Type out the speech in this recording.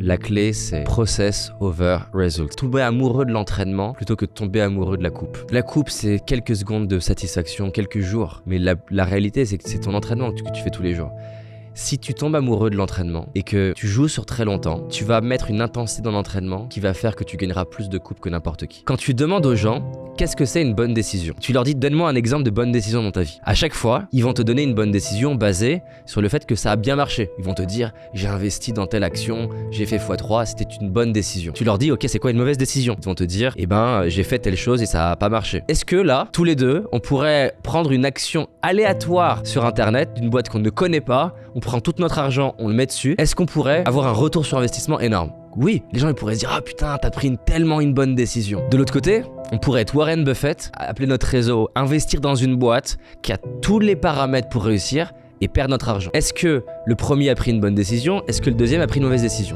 La clé, c'est process over result. Tomber amoureux de l'entraînement plutôt que de tomber amoureux de la coupe. La coupe, c'est quelques secondes de satisfaction, quelques jours. Mais la réalité, c'est que c'est ton entraînement que tu fais tous les jours. Si tu tombes amoureux de l'entraînement et que tu joues sur très longtemps, tu vas mettre une intensité dans l'entraînement qui va faire que tu gagneras plus de coupes que n'importe qui. Quand tu demandes aux gens qu'est-ce que c'est une bonne décision, tu leur dis donne-moi un exemple de bonne décision dans ta vie. À chaque fois, ils vont te donner une bonne décision basée sur le fait que ça a bien marché. Ils vont te dire j'ai investi dans telle action, j'ai fait x3, c'était une bonne décision. Tu leur dis ok c'est quoi une mauvaise décision? Ils vont te dire j'ai fait telle chose et ça a pas marché. Est-ce que là, tous les deux, on pourrait prendre une action aléatoire sur internet d'une boîte qu'on ne connaît pas, on prend tout notre argent, on le met dessus, est-ce qu'on pourrait avoir un retour sur investissement énorme? Oui, les gens ils pourraient se dire ah putain t'as pris tellement une bonne décision. De l'autre côté, on pourrait être Warren Buffett, appeler notre réseau, investir dans une boîte qui a tous les paramètres pour réussir et perdre notre argent. Est-ce que le premier a pris une bonne décision? Est-ce que le deuxième a pris une mauvaise décision?